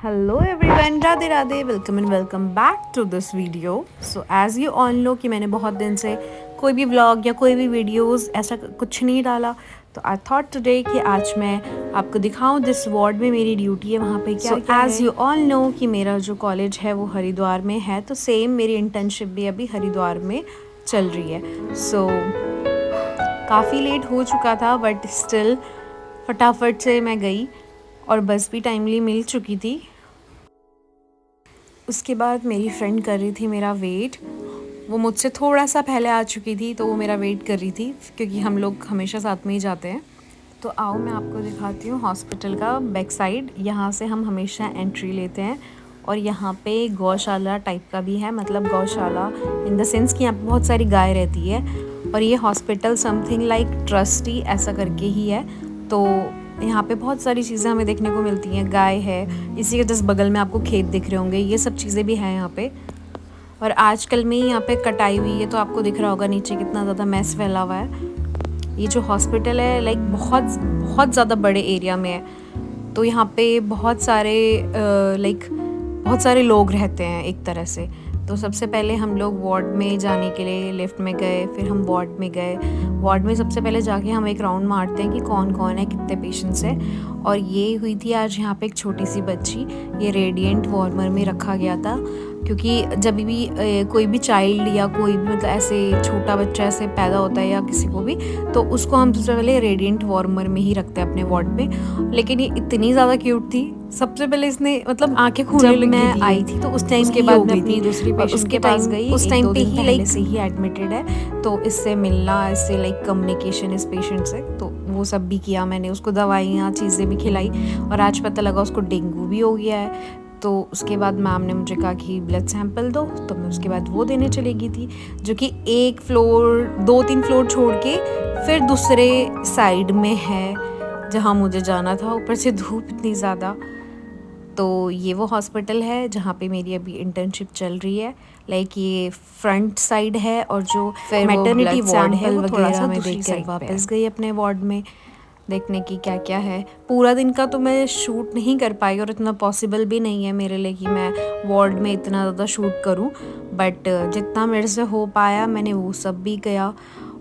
Hello everyone, Radhe Radhe, welcome and welcome back to this video. So as you all know कि मैंने बहुत दिन से कोई भी व्लॉग या कोई भी वीडियोस ऐसा कुछ नहीं डाला, तो आई थॉट टुडे कि आज मैं आपको दिखाऊं जिस वार्ड में मेरी ड्यूटी है वहाँ पे क्या क्या है। एज़ यू ऑल नो कि मेरा जो कॉलेज है वो हरिद्वार में है, तो सेम मेरी इंटर्नशिप भी अभी हरिद्वार में चल रही है। सो काफ़ी लेट हो चुका था बट स्टिल फटाफट से मैं गई और बस भी टाइमली मिल चुकी थी। उसके बाद मेरी फ्रेंड कर रही थी मेरा वेट। वो मुझसे थोड़ा सा पहले आ चुकी थी तो वो मेरा वेट कर रही थी क्योंकि हम लोग हमेशा साथ में ही जाते हैं। तो आओ मैं आपको दिखाती हूँ हॉस्पिटल का बैक साइड। यहाँ से हम हमेशा एंट्री लेते हैं और यहाँ पे गौशाला टाइप का भी है, मतलब गौशाला इन द सेंस कि यहाँ पे बहुत सारी गाय रहती है और ये हॉस्पिटल समथिंग लाइक ट्रस्टी ऐसा करके ही है। तो यहाँ पे बहुत सारी चीज़ें हमें देखने को मिलती हैं। गाय है, इसी के जस्ट बगल में आपको खेत दिख रहे होंगे, ये सब चीज़ें भी हैं यहाँ पे। और आजकल में यहाँ पे कटाई हुई है तो आपको दिख रहा होगा नीचे कितना ज़्यादा मैस फैला हुआ है। ये जो हॉस्पिटल है लाइक बहुत बहुत ज़्यादा बड़े एरिया में है, तो यहाँ पे बहुत सारे लोग रहते हैं एक तरह से। तो सबसे पहले हम लोग वार्ड में जाने के लिए लिफ्ट में गए, फिर हम वार्ड में गए। वार्ड में सबसे पहले जाके हम एक राउंड मारते हैं कि कौन कौन है, कितने पेशेंट्स हैं। और ये हुई थी आज यहाँ पे एक छोटी सी बच्ची, ये रेडिएंट वार्मर में रखा गया था क्योंकि जब भी कोई भी चाइल्ड या कोई भी मतलब ऐसे छोटा बच्चा ऐसे पैदा होता है या किसी को भी, तो उसको हम सबसे पहले रेडिएंट वार्मर में ही रखते हैं अपने वार्ड में। लेकिन ये इतनी ज़्यादा क्यूट थी, सबसे पहले इसने मतलब आंखें खोलने लगी। मैं आई थी तो उस टाइम के बाद मैं अपनी दूसरी पेशेंट के पास गई, उस टाइम पे ही लाइक से ही एडमिटेड है, तो इससे मिलना, इससे लाइक कम्युनिकेशन इस पेशेंट से, तो वो सब भी किया मैंने। उसको दवाइयाँ चीज़ें भी खिलाई और आज पता लगा उसको डेंगू भी हो गया है। तो उसके बाद मैम ने मुझे कहा कि ब्लड सैंपल दो, तो मैं उसके बाद वो देने चली गई थी, जो कि 2-3 फ्लोर छोड़ के फिर दूसरे साइड में है जहाँ मुझे जाना था। ऊपर से धूप इतनी ज़्यादा। तो ये वो हॉस्पिटल है जहाँ पे मेरी अभी इंटर्नशिप चल रही है। लाइक ये फ्रंट साइड है और जो मैटरनिटी वार्ड है वो थोड़ा सा दूसरी साइड वापस गई अपने वार्ड में देखने की क्या क्या है। पूरा दिन का तो मैं शूट नहीं कर पाई और इतना पॉसिबल भी नहीं है मेरे लिए कि मैं वार्ड में इतना ज़्यादा शूट करूं, बट जितना मेरे से हो पाया मैंने वो सब भी किया।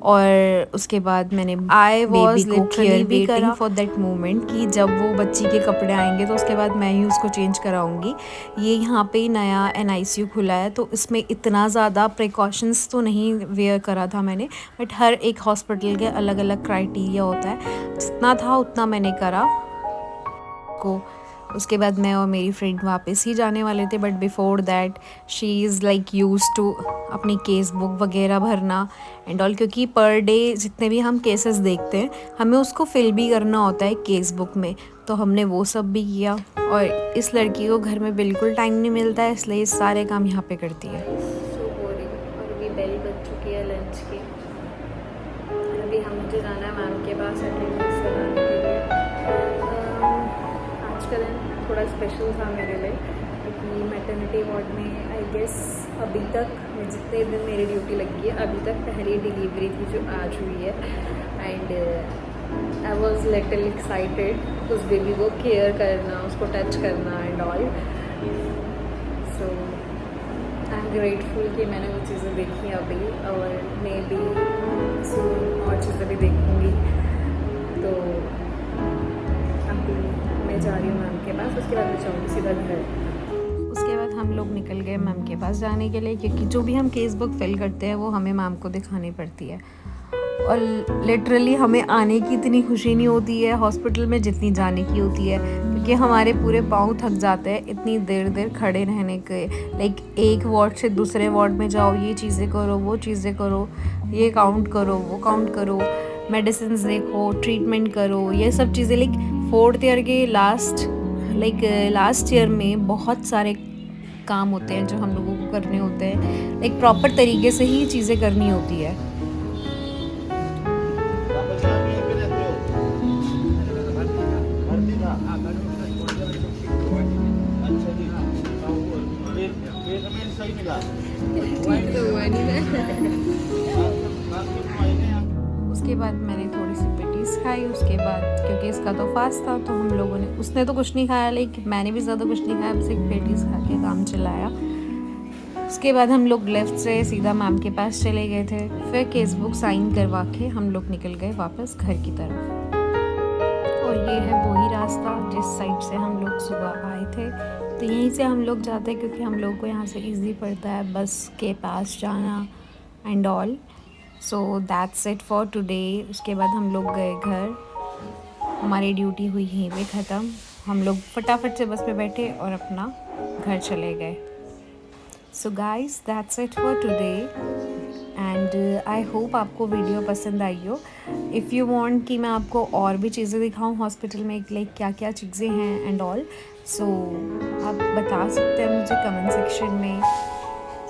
और उसके बाद मैंने I was literally waiting for that moment कि जब वो बच्ची के कपड़े आएंगे तो उसके बाद मैं ही उसको चेंज कराऊंगी। ये यहाँ पे नया NICU खुला है तो इसमें इतना ज़्यादा प्रिकॉशंस तो नहीं वेयर करा था मैंने, बट हर एक हॉस्पिटल के अलग अलग क्राइटेरिया होता है, जितना था उतना मैंने करा को। उसके बाद मैं और मेरी फ्रेंड वापस ही जाने वाले थे, but before that she is like use to अपनी केस बुक वगैरह भरना एंड ऑल, क्योंकि पर डे जितने भी हम केसेस देखते हैं हमें उसको फिल भी करना होता है केस बुक में, तो हमने वो सब भी किया। और इस लड़की को घर में बिल्कुल टाइम नहीं मिलता है, इसलिए सारे काम यहाँ पे करती है। और अभी बेल बज चुकी है लंच की। अभी हम मुझे जाना है मैम के पास अटेंडेंस कराने के लिए। आज का दिन थोड़ा स्पेशल था मेरे लिए क्योंकि मैटरनिटी वार्ड में आई गेस अभी तक जितने दिन मेरी ड्यूटी लगी है अभी तक पहली डिलीवरी थी जो आज हुई है। And I was little excited उस बेबी को केयर करना, उसको टच करना and all. So I am grateful कि मैंने वो चीज़ें देखी अभी, और मे बी सून और चीज़ें भी देखूँगी। तो अभी मैं जा रही हूँ मैम के पास, उसके बाद मैं जाऊँगी सीधा घर। उसके बाद हम लोग निकल गए मैम के पास जाने के लिए, क्योंकि जो भी हम केस बुक फिल करते हैं वो हमें मैम को दिखानी पड़ती है। और लिटरली हमें आने की इतनी खुशी नहीं होती है हॉस्पिटल में जितनी जाने की होती है, क्योंकि हमारे पूरे पाँव थक जाते हैं इतनी देर देर खड़े रहने के। लाइक एक वार्ड से दूसरे वार्ड में जाओ, ये चीज़ें करो, वो चीज़ें करो, ये काउंट करो, वो काउंट करो, मेडिसिन देखो, ट्रीटमेंट करो, ये सब चीज़ें। लाइक 4th ईयर के लास्ट ईयर में बहुत सारे काम होते हैं जो हम लोगों को करने होते हैं, लाइक प्रॉपर तरीके से ही चीज़ें करनी होती है। उसके बाद मैंने थोड़ी सी पिटीज़ खाई उसके बाद, क्योंकि इसका तो फास्ट था तो हम लोगों ने, उसने तो कुछ नहीं खाया, लेकिन मैंने भी ज़्यादा कुछ नहीं खाया, बस एक पेटीज खा के काम चलाया। उसके बाद हम लोग लेफ़्ट से सीधा मैम के पास चले गए थे, फिर केस बुक साइन करवा के हम लोग निकल गए वापस घर की तरफ। और ये है वही रास्ता जिस साइड से हम लोग सुबह आए थे, तो यहीं से हम लोग जाते हैं क्योंकि हम लोग को यहाँ से इजी पड़ता है बस के पास जाना and all. So that's it for today. उसके बाद हम लोग गए घर, हमारी ड्यूटी हुई यहीं पे ख़त्म। हम लोग फटाफट से बस पे बैठे और अपना घर चले गए। So guys that's it for today and I hope आपको वीडियो पसंद आई हो। इफ़ यू वांट कि मैं आपको और भी चीज़ें दिखाऊं हॉस्पिटल में, लाइक क्या क्या चीज़ें हैं एंड ऑल, सो आप बता सकते हैं मुझे कमेंट सेक्शन में।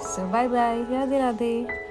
सो बाय बाय, राधे राधे।